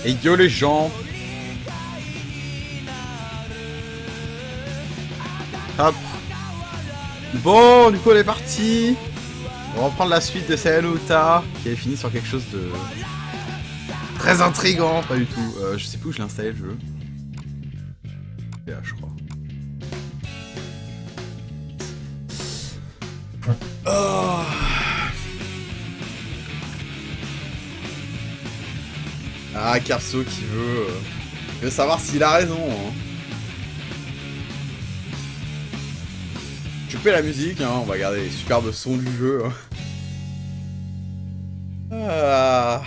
Et yo les gens. Hop. Bon, du coup, elle est partie. On va reprendre la suite de Sayano Uta, qui avait fini sur quelque chose de très intriguant, pas du tout. Je sais plus où je l'ai installé le jeu. C'est là, je crois. Oh. Ah, Carso qui veut savoir s'il a raison. Hein. Je peux la musique, hein, on va garder les superbes sons du jeu. Hein. Ah.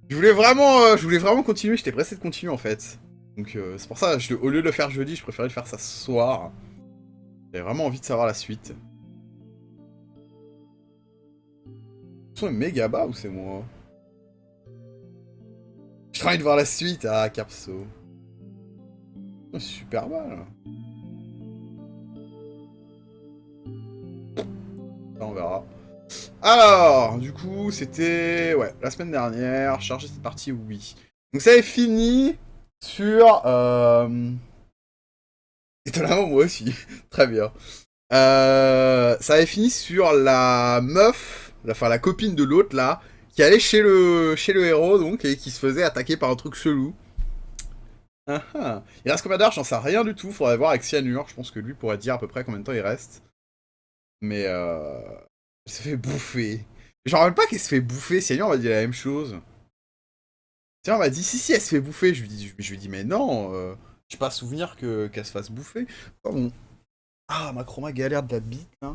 Je voulais vraiment continuer, j'étais pressé de continuer en fait. Donc c'est pour ça, au lieu de le faire jeudi, je préférais le faire ça ce soir. J'avais vraiment envie de savoir la suite. Le son est méga bas ou c'est moi? J'ai envie de voir la suite, ah Carso. C'est super bas là. On verra. Alors, du coup, c'était... Ouais, la semaine dernière, charger cette partie, oui. Donc ça est fini sur... Étonnamment, moi aussi. Très bien. Ça avait fini sur la meuf, enfin la copine de l'autre, là, qui allait chez le héros, donc, et qui se faisait attaquer par un truc chelou. Ah, ah. Il reste combien d'heures? J'en sais rien du tout. Faudrait voir avec Cyanure. Je pense que lui pourrait dire à peu près combien de temps il reste. Mais elle se fait bouffer. Je me rappelle pas qu'elle se fait bouffer. Cyanure m'a dit la même chose. Cyanure m'a dit si elle se fait bouffer. Je lui dis mais non. J'ai pas souvenir qu'elle se fasse bouffer. Oh, bon. Ah, ma chroma galère de la bite là.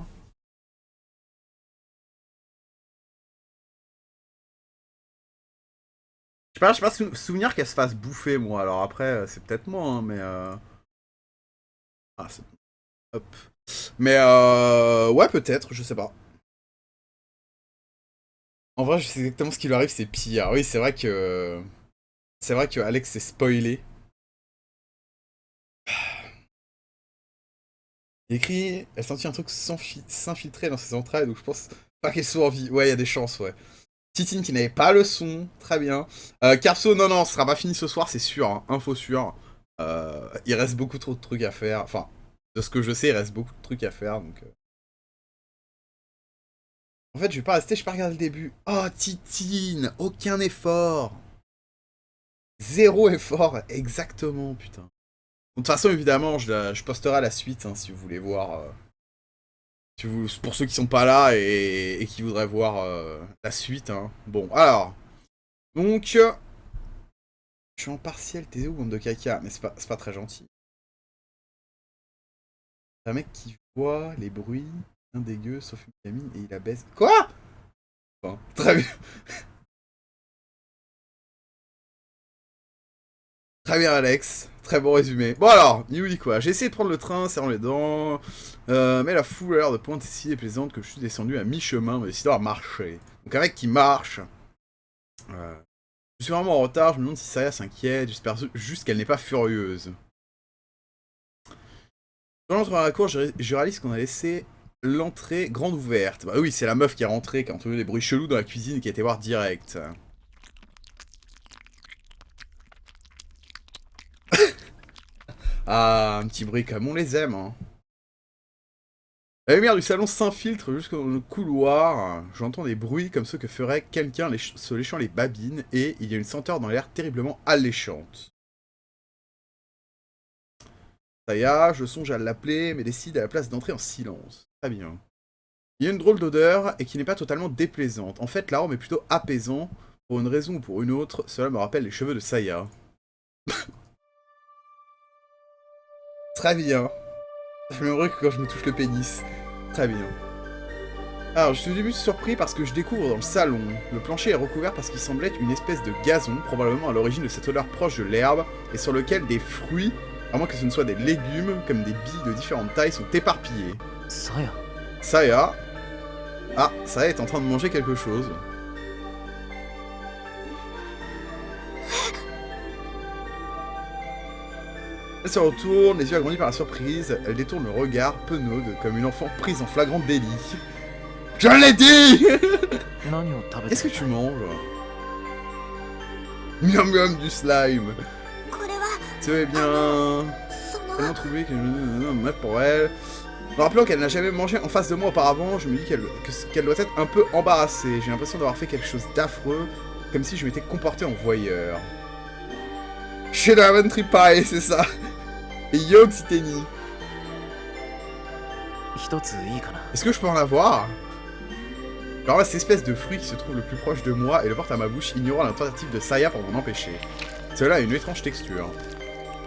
J'ai pas souvenir qu'elle se fasse bouffer moi. Alors après c'est peut-être moi hein, mais ah c'est hop. Mais ouais peut-être, je sais pas. En vrai, je sais exactement ce qui lui arrive, c'est pire. Oui, c'est vrai que... C'est vrai que Alex s'est spoilé. Il écrit... Elle sentit un truc s'infiltrer dans ses entrailles, donc je pense pas qu'elle soit en vie. Ouais, il y a des chances, ouais. Titine qui n'avait pas le son, très bien. Carso, non, ce sera pas fini ce soir, c'est sûr, hein. Info sûre. Il reste beaucoup trop de trucs à faire. Enfin, de ce que je sais, il reste beaucoup de trucs à faire, donc... En fait, je vais pas rester, je vais pas regarder le début. Oh, Titine, aucun effort. Zéro effort, exactement, putain. De toute façon, évidemment, je posterai la suite, hein, si vous voulez voir. Pour ceux qui sont pas là et qui voudraient voir la suite. Hein. Bon, alors. Donc, je suis en partiel, t'es où, bande de caca? Mais c'est pas très gentil. Un mec qui voit les bruits, un dégueu, sauf une gamine, et il la baisse. Quoi? Enfin, très bien. Très bien, Alex. Très bon résumé. Bon alors, il nous dit quoi? J'ai essayé de prendre le train, serrant les dents, mais la foule a l'air de pointe si plaisante que je suis descendu à mi-chemin, mais décidé à marcher. Donc un mec qui marche. Je suis vraiment en retard, je me demande si Saya s'inquiète, j'espère juste qu'elle n'est pas furieuse. Dans l'entrée à la cour, je réalise qu'on a laissé l'entrée grande ouverte. Bah oui, c'est la meuf qui est rentrée, qui a entendu des bruits chelous dans la cuisine et qui a été voir direct. Ah, un petit bruit comme on les aime, hein. La lumière du salon s'infiltre jusqu'au couloir. J'entends des bruits comme ceux que ferait quelqu'un se léchant les babines, et il y a une senteur dans l'air terriblement alléchante. Saya, je songe à l'appeler, mais décide à la place d'entrer en silence. Très bien. Il y a une drôle d'odeur, et qui n'est pas totalement déplaisante. En fait, l'arôme est plutôt apaisant. Pour une raison ou pour une autre, cela me rappelle les cheveux de Saya. Très bien. Ça fait même heureux que quand je me touche le pénis. Très bien. Alors, je suis au début surpris parce que je découvre dans le salon. Le plancher est recouvert parce qu'il semblait être une espèce de gazon, probablement à l'origine de cette odeur proche de l'herbe, et sur lequel des fruits, à moins que ce ne soit des légumes, comme des billes de différentes tailles, sont éparpillés. Saya. Saya. Ah, Saya est en train de manger quelque chose. Elle se retourne, les yeux agrandis par la surprise, elle détourne le regard, penaude, comme une enfant prise en flagrant délit. Je l'ai dit. Qu'est-ce que tu manges? Miam miam du slime. これは C'est bien... その tellement trouvé que je me mettre pour elle. Me rappelant qu'elle n'a jamais mangé en face de moi auparavant, je me dis qu'elle doit être un peu embarrassée. J'ai l'impression d'avoir fait quelque chose d'affreux, comme si je m'étais comporté en voyeur. Chez la Ventry Pie, c'est ça. Et yo, Xiteni. Est-ce que je peux en avoir? Alors là, cette espèce de fruit qui se trouve le plus proche de moi et le porte à ma bouche, ignorant la tentative de Saya pour m'en empêcher. Cela a une étrange texture.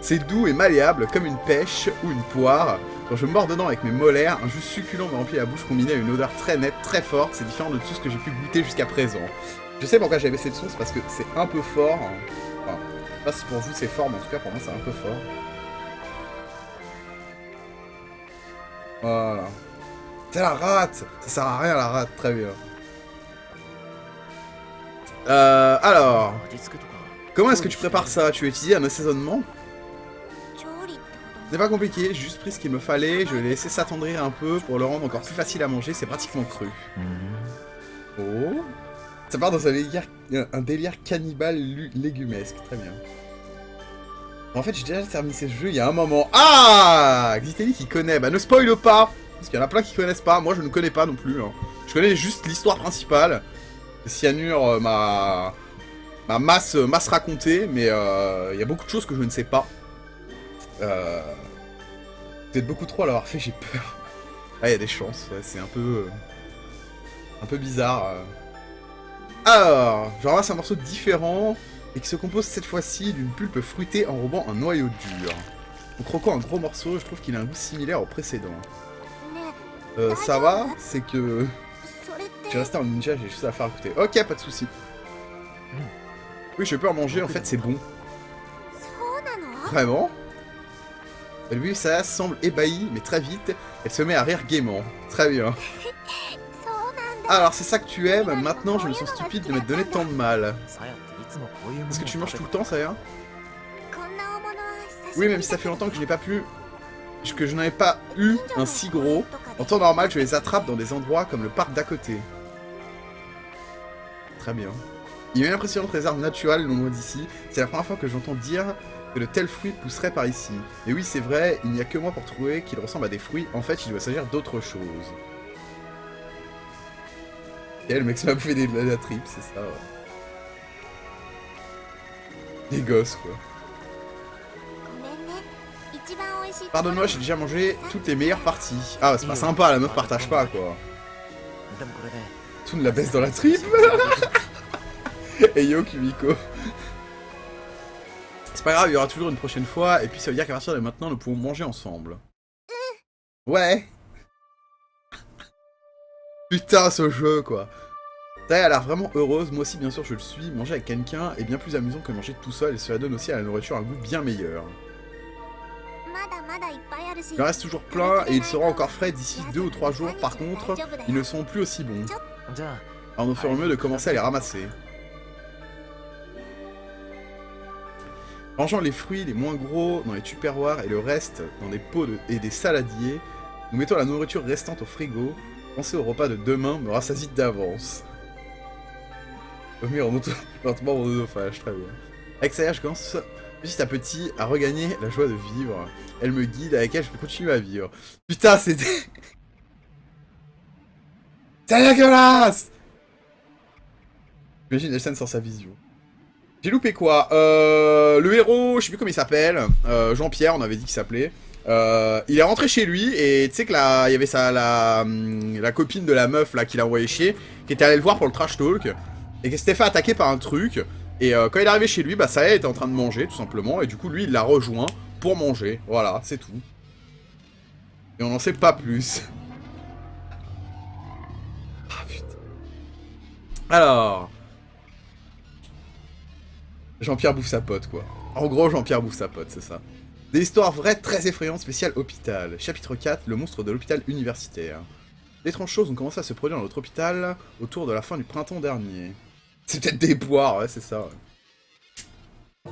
C'est doux et malléable comme une pêche ou une poire. Quand je mords dedans avec mes molaires, un jus succulent me remplit la bouche combiné à une odeur très nette, très forte. C'est différent de tout ce que j'ai pu goûter jusqu'à présent. Je sais pourquoi j'ai baissé le son, c'est parce que c'est un peu fort. Enfin, je sais pas si pour vous c'est fort, mais en tout cas pour moi c'est un peu fort. Voilà. C'est la rate! Ça sert à rien la rate, très bien. Alors... Comment est-ce que tu prépares ça? Tu as utilisé un assaisonnement? 調理ってこと C'est pas compliqué, j'ai juste pris ce qu'il me fallait, je l'ai laissé s'attendrir un peu pour le rendre encore plus facile à manger, c'est pratiquement cru. Oh. Ça part dans un délire cannibale légumesque, très bien. En fait, j'ai déjà terminé ce jeu il y a un moment. Ah, Xiteli qui connaît, bah ne spoil pas, parce qu'il y en a plein qui connaissent pas, moi je ne connais pas non plus. Hein. Je connais juste l'histoire principale. Cyanure m'a masse racontée, mais il y a beaucoup de choses que je ne sais pas. Peut-être beaucoup trop à l'avoir fait, j'ai peur. Ah, il y a des chances, ouais, c'est un peu bizarre. Alors, je ramasse un morceau différent et qui se compose cette fois-ci d'une pulpe fruitée enrobant un noyau dur. En croquant un gros morceau, je trouve qu'il a un goût similaire au précédent. ね Ça va, c'est que それって j'ai resté en ninja, j'ai juste à faire goûter. Ok, pas de soucis. Oui, je peux en manger, en fait c'est bon. そうなの Vraiment? Lui, ça semble ébahi, mais très vite, elle se met à rire gaiement. Très bien. そうなんだ Alors, c'est ça que tu aimes, maintenant je me sens stupide de m'être donné tant de mal. Est-ce que tu manges tout le temps, ça va? こんな大物は久しぶ Oui, り même si ça fait longtemps que je n'ai pas pu... que je n'en ai pas eu un si gros. En temps normal, je les attrape dans des endroits comme le parc d'à côté. Très bien. Il y a une impressionnante réserve naturelle non loin d'ici. C'est la première fois que j'entends dire que de tels fruits pousseraient par ici. Et oui, c'est vrai, il n'y a que moi pour trouver qu'ils ressemblent à des fruits. En fait, il doit s'agir d'autre chose. Et le mec se m'a bouffé de la trip, c'est ça, ouais. Des gosses, quoi. ごめんね一番美味しい Pardonne-moi, j'ai déjà mangé toutes les meilleures parties. Ah, c'est pas sympa, la meuf partage pas, quoi. Tout la baisse dans la trip. Et yo, Kumiko. C'est pas grave, il y aura toujours une prochaine fois, et puis ça veut dire qu'à partir de maintenant, nous pouvons manger ensemble. Ouais. Putain, ce jeu, quoi. Ça, elle a l'air vraiment heureuse, moi aussi, bien sûr, je le suis. Manger avec quelqu'un est bien plus amusant que manger tout seul, et cela donne aussi à la nourriture un goût bien meilleur. まだまだいっぱいあるし Il en reste toujours plein, et ils seront encore frais d'ici 2 ou 3 jours. Par contre, ils ne seront plus aussi bons. Alors nous ferons mieux de commencer à les ramasser. Rangeant les fruits les moins gros dans les tupperwares et le reste dans des pots et des saladiers, nous mettons la nourriture restante au frigo. Penser au repas de demain me rassasie d'avance. Revenir lentement au oesophage, très bien. Avec Saya, je commence petit à petit à regagner la joie de vivre. Elle me guide, avec elle je peux continuer à vivre. Putain, c'était... C'est dégueulasse! J'imagine la scène sans sa vision. J'ai loupé quoi? Le héros, je sais plus comment il s'appelle, Jean-Pierre, on avait dit qu'il s'appelait. Il est rentré chez lui et tu sais que là, il y avait la copine de la meuf là qui l'a envoyé chier, qui était allée le voir pour le trash talk et qui s'était fait attaquer par un truc. Et quand il est arrivé chez lui, bah Saya était en train de manger tout simplement et du coup lui il l'a rejoint pour manger. Voilà, c'est tout. Et on n'en sait pas plus. Ah putain. Alors. Jean-Pierre bouffe sa pote, quoi. En gros, Jean-Pierre bouffe sa pote, c'est ça. Des histoires vraies très effrayantes, spécial hôpital. Chapitre 4, le monstre de l'hôpital universitaire. D'étranges choses ont commencé à se produire dans notre hôpital autour de la fin du printemps dernier. C'est peut-être des poires, ouais, c'est ça, ouais.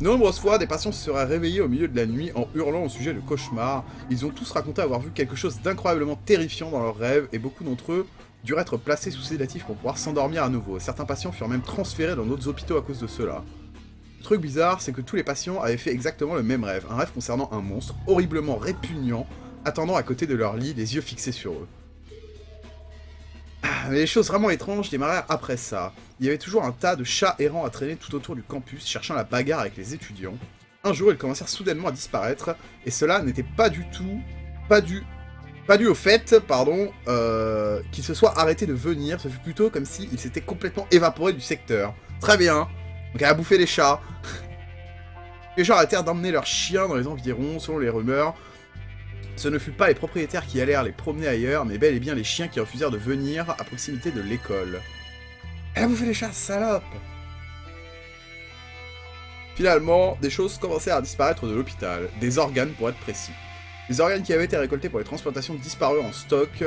De nombreuses fois, des patients se seraient réveillés au milieu de la nuit en hurlant au sujet de cauchemars. Ils ont tous raconté avoir vu quelque chose d'incroyablement terrifiant dans leurs rêves, et beaucoup d'entre eux durent être placés sous sédatifs pour pouvoir s'endormir à nouveau. Certains patients furent même transférés dans d'autres hôpitaux à cause de cela. Le truc bizarre, c'est que tous les patients avaient fait exactement le même rêve. Un rêve concernant un monstre, horriblement répugnant, attendant à côté de leur lit, les yeux fixés sur eux. Mais les choses vraiment étranges démarrèrent après ça. Il y avait toujours un tas de chats errants à traîner tout autour du campus, cherchant la bagarre avec les étudiants. Un jour, ils commencèrent soudainement à disparaître, et cela n'était pas dû au fait, qu'ils se soient arrêtés de venir, ce fut plutôt comme s'ils s'étaient complètement évaporés du secteur. Très bien. Donc elle a bouffé les chats. Les gens arrêtèrent d'emmener leurs chiens dans les environs, selon les rumeurs. Ce ne fut pas les propriétaires qui allèrent les promener ailleurs, mais bel et bien les chiens qui refusèrent de venir à proximité de l'école. Elle a bouffé les chats, salope! Finalement, des choses commencèrent à disparaître de l'hôpital, des organes pour être précis. Les organes qui avaient été récoltés pour les transplantations disparurent en stock.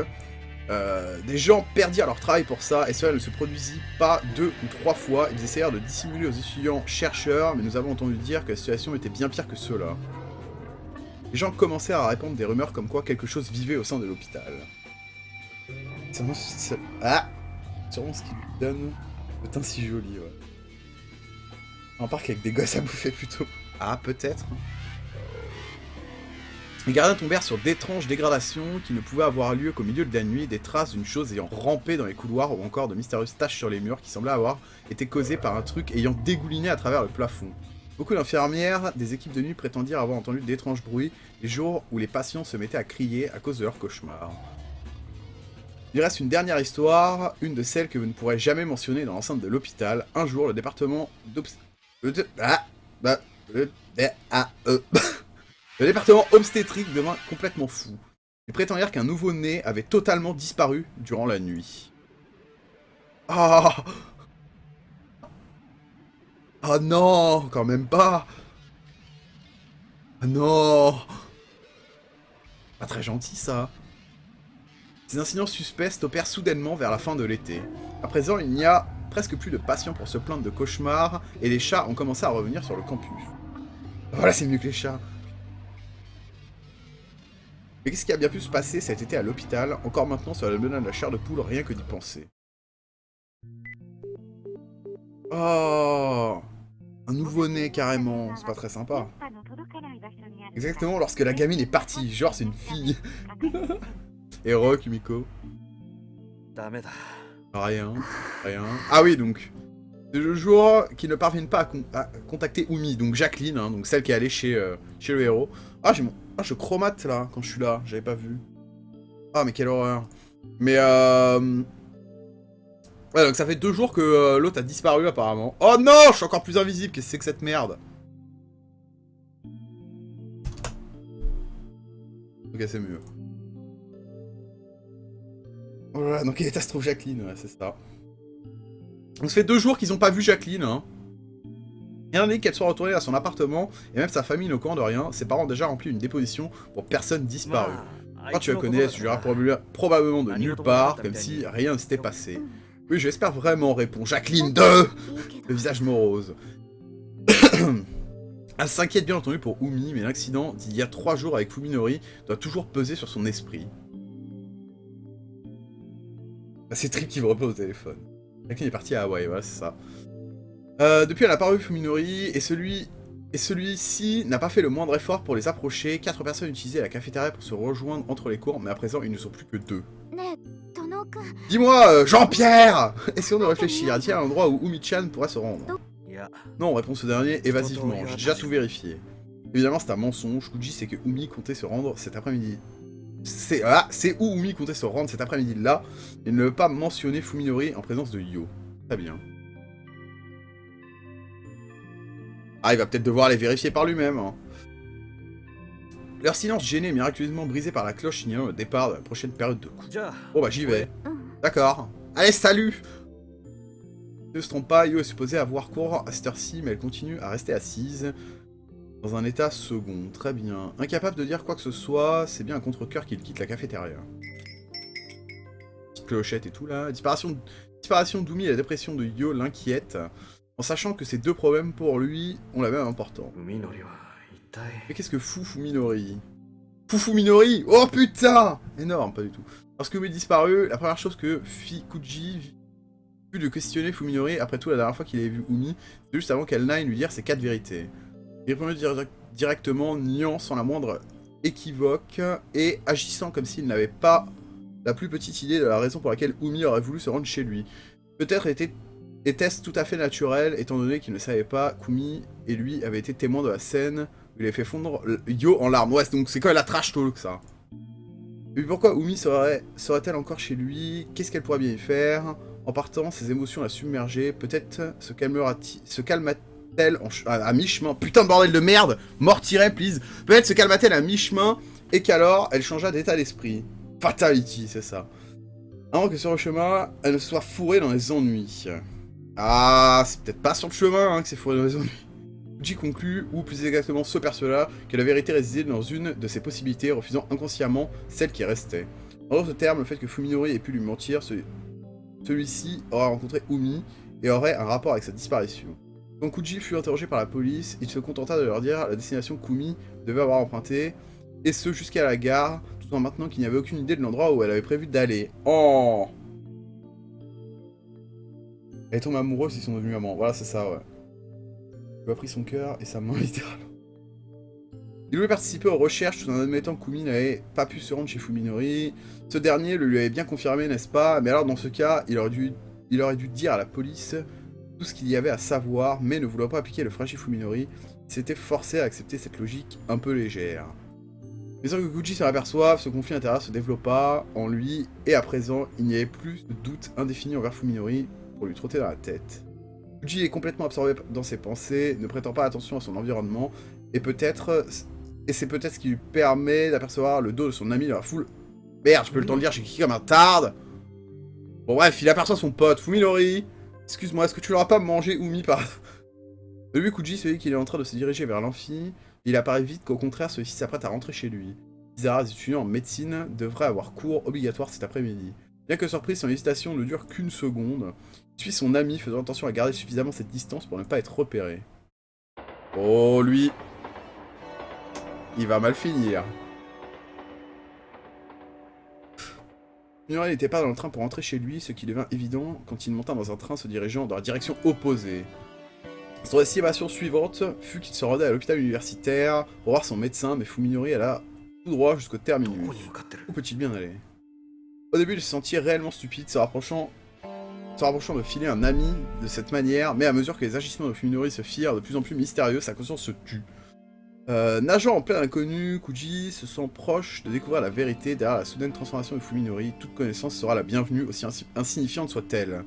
Des gens perdirent leur travail pour ça, et cela ne se produisit pas 2 ou 3 fois. Ils essayèrent de dissimuler aux étudiants chercheurs, mais nous avons entendu dire que la situation était bien pire que cela. Les gens commencèrent à répandre des rumeurs comme quoi quelque chose vivait au sein de l'hôpital. Sûrement ce qui lui donne le teint si joli, ouais. Un parc avec des gosses à bouffer plutôt. Ah, peut-être. Les gardiens tombèrent sur d'étranges dégradations qui ne pouvaient avoir lieu qu'au milieu de la nuit, des traces d'une chose ayant rampé dans les couloirs ou encore de mystérieuses taches sur les murs qui semblaient avoir été causées par un truc ayant dégouliné à travers le plafond. Beaucoup d'infirmières des équipes de nuit prétendirent avoir entendu d'étranges bruits les jours où les patients se mettaient à crier à cause de leurs cauchemars. Il reste une dernière histoire, une de celles que vous ne pourrez jamais mentionner dans l'enceinte de l'hôpital. Un jour, le département le département obstétrique devint complètement fou. Ils prétendirent qu'un nouveau-né avait totalement disparu durant la nuit. Ah! Oh non, quand même pas. Ah non. Pas très gentil ça. Ces incidents suspects opèrent soudainement vers la fin de l'été. À présent, il n'y a presque plus de patients pour se plaindre de cauchemars, et les chats ont commencé à revenir sur le campus. Voilà, c'est mieux que les chats. Mais qu'est-ce qui a bien pu se passer cet été à l'hôpital? Encore maintenant, cela me donne de la chair de poule, rien que d'y penser. Oh, un nouveau-né, carrément. C'est pas très sympa. Exactement, lorsque la gamine est partie. Genre, c'est une fille. Héros, Kumiko. Rien. Ah oui, donc. C'est le jour qu'ils ne parviennent pas à contacter Umi, donc Jacqueline, hein, donc celle qui est allée chez le héros. Ah, je chromate, là, quand je suis là. J'avais pas vu. Ah, mais quelle horreur. Mais, ouais, donc ça fait 2 jours que l'autre a disparu, apparemment. Oh non, je suis encore plus invisible. Qu'est-ce que c'est que cette merde? Ok, c'est mieux. Voilà, dans quel état se trouve Jacqueline? Ouais, c'est ça. Donc ça fait 2 jours qu'ils n'ont pas vu Jacqueline, hein. Rien n'est qu'elle soit retournée à son appartement, et même sa famille ne courant de rien, ses parents ont déjà rempli une déposition pour personne disparue. Quand tu la connais, elle suggéra probablement de nulle part, comme si rien ne s'était passé. Oui, j'espère vraiment, répond Jacqueline le visage morose. Elle s'inquiète bien entendu pour Umi, mais l'accident d'il y a 3 jours avec Fuminori doit toujours peser sur son esprit. Bah, c'est Trip qui me repose au téléphone. Jacqueline est partie à Hawaï, voilà, c'est ça. Depuis, elle a pas revu Fuminori, et celui-ci n'a pas fait le moindre effort pour les approcher. 4 personnes utilisaient la cafétéria pour se rejoindre entre les cours, mais à présent, ils ne sont plus que 2. Dis-moi, Jean-Pierre! Essayons de réfléchir. Y a-t-il un endroit où Umi-chan pourrait se rendre? Non, répond ce dernier évasivement. J'ai déjà tout vérifié. Évidemment, c'est un mensonge. Kuji sait que Umi comptait se rendre cet après-midi. C'est où Umi comptait se rendre cet après-midi-là. Il ne veut pas mentionner Fuminori en présence de Yo. Très bien. Ah, il va peut-être devoir les vérifier par lui-même. Hein. Leur silence gêné est miraculeusement brisé par la cloche signalant le départ de la prochaine période de cours. Bon bah j'y vais. D'accord. Allez, salut! Ne se trompe pas, Yo est supposée avoir cours à cette heure-ci, mais elle continue à rester assise dans un état second. Très bien. Incapable de dire quoi que ce soit, c'est bien un contre-cœur qu'il quitte la cafétéria. Petite clochette et tout là. Disparition d'Umi et la dépression de Yo l'inquiète, en sachant que ces 2 problèmes pour lui ont la même importance. Mais qu'est-ce que Fuminori? Fuminori? Oh putain! Énorme, pas du tout. Lorsque Umi disparut, la première chose que fit Kuji fut de questionner Fuminori. Après tout, la dernière fois qu'il avait vu Umi, c'était juste avant qu'elle n'aille lui dire ses 4 vérités. Il répondit directement, niant sans la moindre équivoque et agissant comme s'il n'avait pas la plus petite idée de la raison pour laquelle Umi aurait voulu se rendre chez lui. Peut-être était-ce tout à fait naturel, étant donné qu'il ne savait pas qu'Umi et lui avaient été témoins de la scène où il avait fait fondre Yo en larmes. Ouais, donc c'est quand même la trash talk, ça. Mais pourquoi Umi serait-elle encore chez lui? Qu'est-ce qu'elle pourrait bien y faire? En partant, ses émotions la submergeaient. Peut-être se calma-t-elle à mi-chemin. Putain de bordel de merde! Mortirait, please! Peut-être se calma-t-elle à mi-chemin et qu'alors elle changea d'état d'esprit. Fatality, c'est ça. Avant que sur le chemin, elle ne se soit fourrée dans les ennuis. Ah, c'est peut-être pas sur le chemin que c'est fourré dans les ennuis. Fuji conclut, ou plus exactement se persuada, que la vérité résidait dans une de ses possibilités, refusant inconsciemment celle qui restait. En d'autres termes, le fait que Fuminori ait pu lui mentir, celui-ci aura rencontré Umi et aurait un rapport avec sa disparition. Quand Kuji fut interrogé par la police, il se contenta de leur dire la destination qu'Umi devait avoir empruntée, et ce jusqu'à la gare, tout en maintenant qu'il n'y avait aucune idée de l'endroit où elle avait prévu d'aller. Oh! Elle tombe amoureuse, ils sont devenus amants. Voilà, c'est ça, ouais. Il lui a pris son cœur et sa main, littéralement. Il voulait participer aux recherches tout en admettant que Kumi n'avait pas pu se rendre chez Fuminori. Ce dernier le lui avait bien confirmé, n'est-ce pas? Mais alors, dans ce cas, il aurait dû dire à la police tout ce qu'il y avait à savoir, mais ne voulant pas appliquer le fragile Fuminori, il s'était forcé à accepter cette logique un peu légère. Mais sans que Kuji se aperçoive, ce conflit intérieur se développa en lui, et à présent, il n'y avait plus de doute indéfini envers Fuminori pour lui trotter dans la tête. Kuji est complètement absorbé dans ses pensées, ne prêtant pas attention à son environnement, et c'est peut-être ce qui lui permet d'apercevoir le dos de son ami dans la foule. Merde, je peux le temps de lire, j'ai cliqué comme un tarde. Bon bref, il aperçoit son pote, Fuminori. Excuse-moi, est-ce que tu l'auras pas mangé Umi par... De lui, Kuji se dit qu'il est en train de se diriger vers l'amphi. Il apparaît vite qu'au contraire, celui-ci s'apprête à rentrer chez lui. Izara, les étudiants en médecine, devraient avoir cours obligatoire cet après-midi. Bien que surprise, son hésitation ne dure qu'une seconde. Il suit son ami, faisant attention à garder suffisamment cette distance pour ne pas être repéré. Oh, lui... il va mal finir. Fuminori n'était pas dans le train pour rentrer chez lui, ce qui devint évident quand il monta dans un train se dirigeant dans la direction opposée. Son estimation suivante fut qu'il se rendait à l'hôpital universitaire pour voir son médecin, mais Fuminori alla tout droit jusqu'au terminus. Où peut-il bien aller? Au début, il se sentit réellement stupide, se rapprochant de filer un ami de cette manière, mais à mesure que les agissements de Fuminori se firent de plus en plus mystérieux, sa conscience se tut. Nageant en plein inconnu, Kuji se sent proche de découvrir la vérité derrière la soudaine transformation de Fuminori. Toute connaissance sera la bienvenue, aussi insignifiante soit-elle.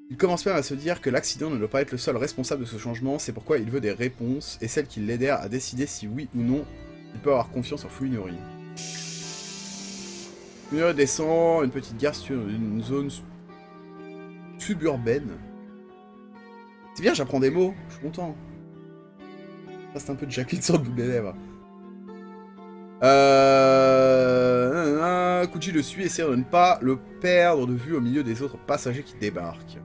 Il commence même à se dire que l'accident ne doit pas être le seul responsable de ce changement, c'est pourquoi il veut des réponses, et celles qui l'aidèrent à décider si oui ou non il peut avoir confiance en Fuminori. Fuminori descend, une petite gare située dans une zone suburbaine. C'est bien, j'apprends des mots, je suis content. Ça, c'est un peu de Jacqueline sur le bout des lèvres. Kuji le suit, essayant de ne pas le perdre de vue au milieu des autres passagers qui débarquent.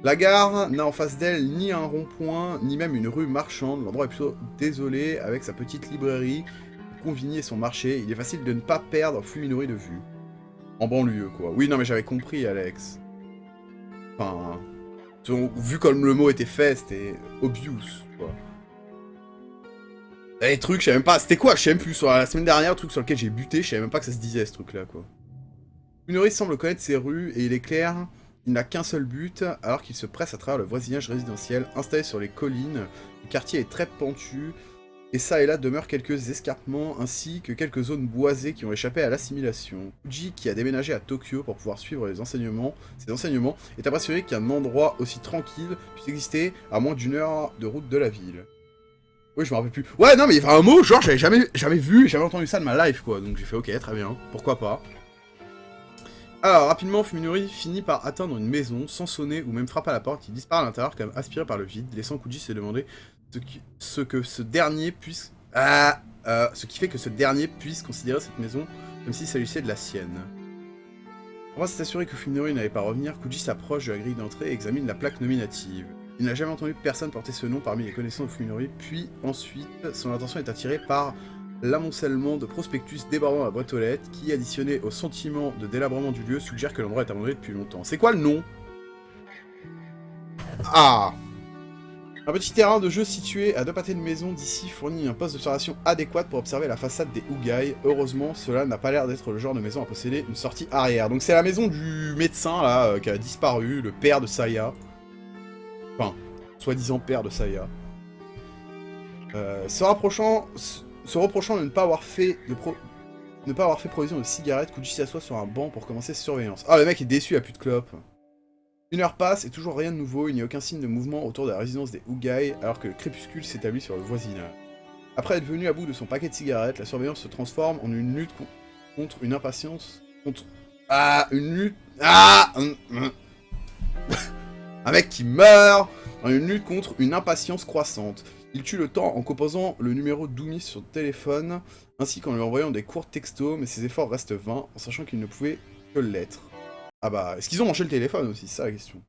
La gare n'a en face d'elle ni un rond-point, ni même une rue marchande. L'endroit est plutôt désolé, avec sa petite librairie, son convini et son marché. Il est facile de ne pas perdre Fuminori de vue. En banlieue, quoi. Oui, non, mais j'avais compris, Alex. Enfin... vu comme le mot était fait, c'était obvious, quoi. Les trucs, je savais même pas... C'était quoi? Je sais même plus. Sur la semaine dernière, le truc sur lequel j'ai buté, je savais même pas que ça se disait, ce truc-là, quoi. Fuminori semble connaître ses rues, et il est clair... Il n'a qu'un seul but, alors qu'il se presse à travers le voisinage résidentiel installé sur les collines. Le quartier est très pentu, et ça et là demeurent quelques escarpements, ainsi que quelques zones boisées qui ont échappé à l'assimilation. Kuji, qui a déménagé à Tokyo pour pouvoir suivre ses enseignements, est impressionné qu'un endroit aussi tranquille puisse exister à moins d'1 heure de route de la ville. Oui, je me rappelle plus. Ouais, non, mais il y avait un mot, genre, j'avais jamais vu, jamais entendu ça de ma life, quoi. Donc j'ai fait, ok, très bien, pourquoi pas. Alors, rapidement, Fuminori finit par atteindre une maison, sans sonner ou même frapper à la porte, qui disparaît à l'intérieur comme aspiré par le vide, laissant Kuji se demander ce qui fait que ce dernier puisse considérer cette maison comme s'il s'agissait de la sienne. Pour s'assurer que Fuminori n'allait pas revenir, Kuji s'approche de la grille d'entrée et examine la plaque nominative. Il n'a jamais entendu personne porter ce nom parmi les connaissances de Fuminori, puis ensuite, son attention est attirée par l'amoncellement de prospectus débordant la boîte aux lettres, qui, additionné au sentiment de délabrement du lieu, suggère que l'endroit est abandonné depuis longtemps. C'est quoi le nom? Ah! Un petit terrain de jeu situé à 2 pâtés de maison d'ici fournit un poste d'observation adéquat pour observer la façade des Ugai. Heureusement, cela n'a pas l'air d'être le genre de maison à posséder une sortie arrière. Donc c'est la maison du médecin, là, qui a disparu, le père de Saya. Enfin, soi-disant père de Saya. Se reprochant de ne pas avoir fait provision de cigarettes, Kuji s'assoit sur un banc pour commencer sa surveillance. Ah, le mec est déçu, il a plus de clope. 1 heure passe et toujours rien de nouveau, il n'y a aucun signe de mouvement autour de la résidence des Ugai, alors que le crépuscule s'établit sur le voisinage. Après être venu à bout de son paquet de cigarettes, la surveillance se transforme en une lutte contre une impatience... une lutte... Un mec qui meurt en une lutte contre une impatience croissante. Il tue le temps en composant le numéro d'Umi sur le téléphone, ainsi qu'en lui envoyant des courts textos, mais ses efforts restent vains, en sachant qu'il ne pouvait que l'être. Ah bah, est-ce qu'ils ont mangé le téléphone aussi? C'est ça la question.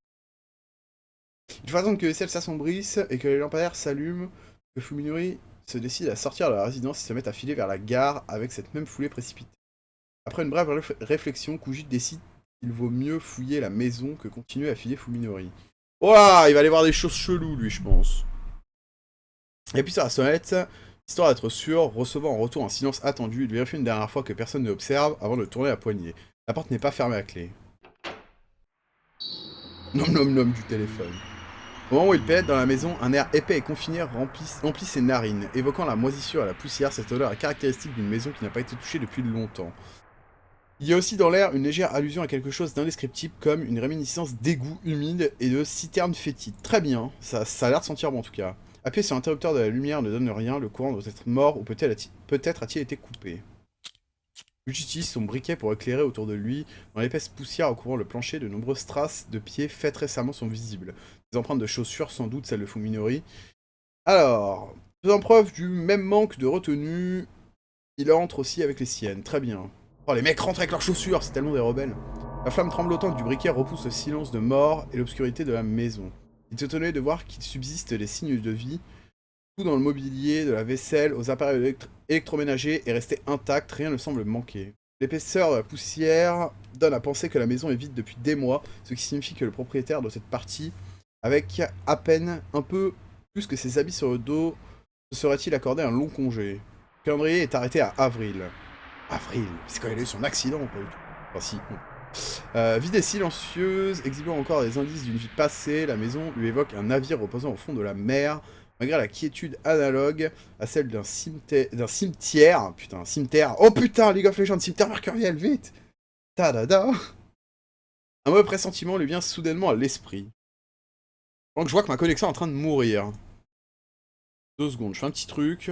Il faut attendre que les ciels s'assombrissent et que les lampadaires s'allument, que Fuminori se décide à sortir de la résidence et se mette à filer vers la gare avec cette même foulée précipitée. Après une brève réflexion, Kuji décide qu'il vaut mieux fouiller la maison que continuer à filer Fuminori. Oh là, il va aller voir des choses cheloues, lui, je pense. Et puis sur la sonnette, histoire d'être sûr, recevant en retour un silence attendu, il vérifie une dernière fois que personne ne observe avant de tourner la poignée. La porte n'est pas fermée à clé. Nom nom nom du téléphone. Au moment où il pénètre dans la maison, un air épais et confiné remplit ses narines, évoquant la moisissure et la poussière. Cette odeur est caractéristique d'une maison qui n'a pas été touchée depuis longtemps. Il y a aussi dans l'air une légère allusion à quelque chose d'indescriptible, comme une réminiscence d'égout humide et de citerne fétide. Très bien, ça a l'air de sentir bon en tout cas. Appuyer sur l'interrupteur de la lumière ne donne rien, le courant doit être mort ou peut-être a-t-il été coupé. Kuji utilise son briquet pour éclairer autour de lui. Dans l'épaisse poussière recouvrant le plancher, de nombreuses traces de pieds faites récemment sont visibles. Des empreintes de chaussures, sans doute celles de Fuminori. Alors, faisant preuve du même manque de retenue, il entre aussi avec les siennes. Très bien. Oh, les mecs rentrent avec leurs chaussures, c'est tellement des rebelles. La flamme tremblotante du briquet repousse le silence de mort et l'obscurité de la maison. Il est étonné de voir qu'il subsiste des signes de vie. Tout dans le mobilier, de la vaisselle, aux appareils électroménagers est resté intact, rien ne semble manquer. L'épaisseur de la poussière donne à penser que la maison est vide depuis des mois, ce qui signifie que le propriétaire doit être parti avec à peine un peu plus que ses habits sur le dos. Se serait-il accordé un long congé? Le calendrier est arrêté à avril. Avril? C'est quand il a eu son accident, pas du tout. Enfin si, bon. Vide et silencieuse, exhibant encore des indices d'une vie passée, la maison lui évoque un navire reposant au fond de la mer, malgré la quiétude analogue à celle d'un cimetière. Putain, un cimetière. Oh putain, League of Legends, cimetière mercuriel, vite! Ta-da-da! Un mauvais pressentiment lui vient soudainement à l'esprit. Donc je vois que ma connexion est en train de mourir. 2 secondes, je fais un petit truc.